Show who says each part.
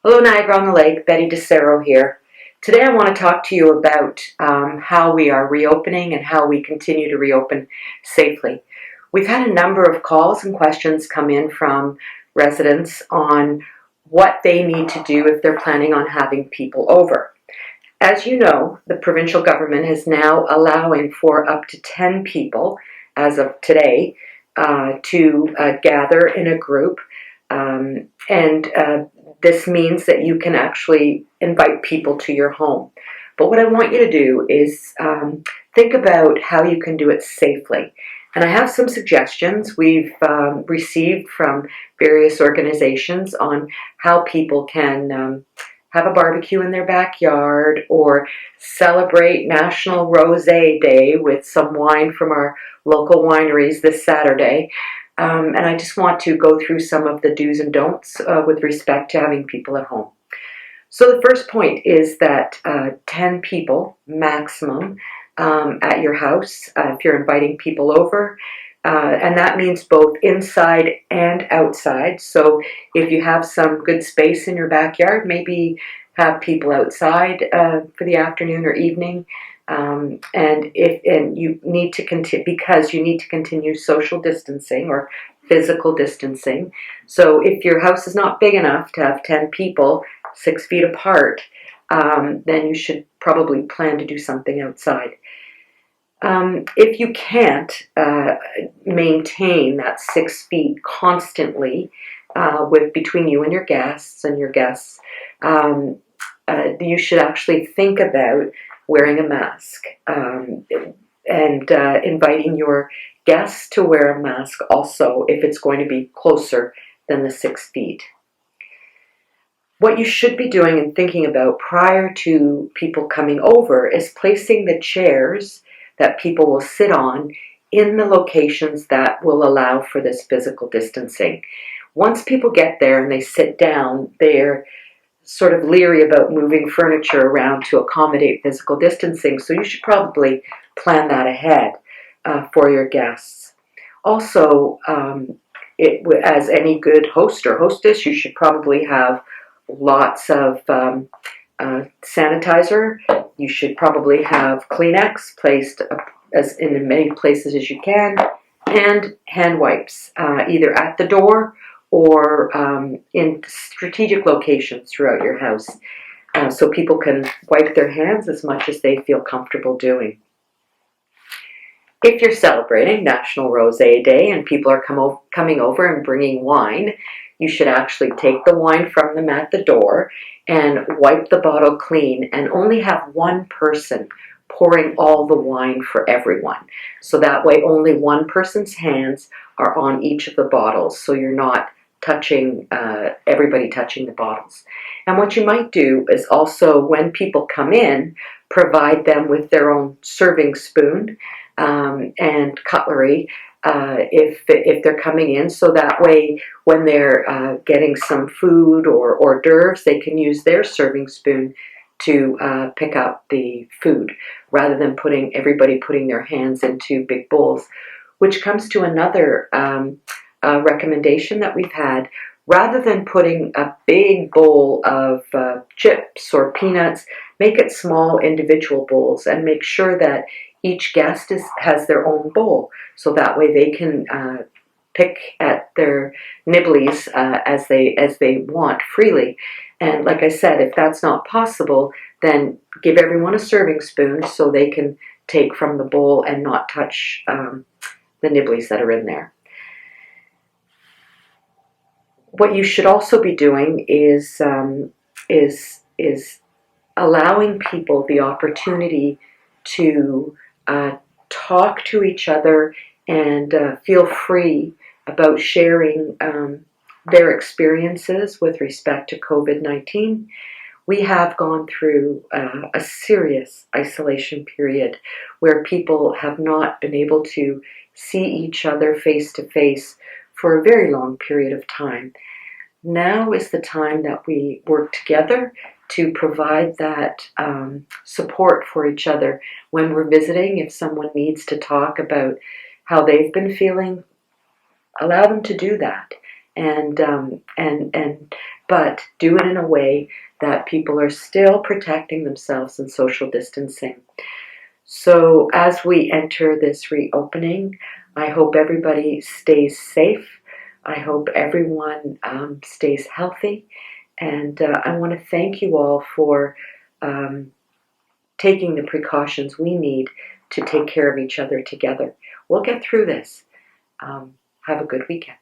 Speaker 1: Hello, Niagara-on-the-Lake. Betty Disero here. Today I want to talk to you about how we are reopening and how we continue to reopen safely. We've had a number of calls and questions come in from residents on what they need to do if they're planning on having people over. As you know, the provincial government is now allowing for up to 10 people, as of today, to gather in a group. And this means that you can actually invite people to your home. But what I want you to do is think about how you can do it safely. And I have some suggestions we've received from various organizations on how people can have a barbecue in their backyard or celebrate National Rosé Day with some wine from our local wineries this Saturday. And I just want to go through some of the do's and don'ts with respect to having people at home. So the first point is that 10 people maximum at your house if you're inviting people over. And that means both inside and outside. So if you have some good space in your backyard, maybe have people outside for the afternoon or evening. And you need to continue because you need to continue social distancing or physical distancing. So if your house is not big enough to have 10 people 6 feet apart, then you should probably plan to do something outside. If you can't maintain that 6 feet constantly with between you and your guests, you should actually think about wearing a mask and inviting your guests to wear a mask also if it's going to be closer than the 6 feet. What you should be doing and thinking about prior to people coming over is placing the chairs that people will sit on in the locations that will allow for this physical distancing. Once people get there and they sit down, they're sort of leery about moving furniture around to accommodate physical distancing, so you should probably plan that ahead for your guests. Also, as any good host or hostess, you should probably have lots of sanitizer. You should probably have Kleenex placed as in as many places as you can, and hand wipes, either at the door or in strategic locations throughout your house, so people can wipe their hands as much as they feel comfortable doing. If you're celebrating National Rosé Day and people are coming over and bringing wine, you should actually take the wine from them at the door and wipe the bottle clean and only have one person pouring all the wine for everyone. So that way only one person's hands are on each of the bottles, so you're not touching everybody touching the bottles. And what you might do is also, when people come in, provide them with their own serving spoon and cutlery if they're coming in, so that way when they're getting some food or hors d'oeuvres, they can use their serving spoon to pick up the food rather than everybody putting their hands into big bowls, which comes to another recommendation that we've had. Rather than putting a big bowl of chips or peanuts, make it small individual bowls and make sure that each guest has their own bowl, so that way they can pick at their nibblies as they want freely. And like I said, if that's not possible, then give everyone a serving spoon so they can take from the bowl and not touch the nibblies that are in there. What you should also be doing is allowing people the opportunity to talk to each other and feel free about sharing their experiences with respect to COVID-19. We have gone through a serious isolation period where people have not been able to see each other face to face for a very long period of time. Now is the time that we work together to provide that support for each other when we're visiting. If someone needs to talk about how they've been feeling, allow them to do that, and but do it in a way that people are still protecting themselves and social distancing. So as we enter this reopening, I hope everybody stays safe. I hope everyone stays healthy. And I want to thank you all for taking the precautions we need to take care of each other together. We'll get through this. Have a good weekend.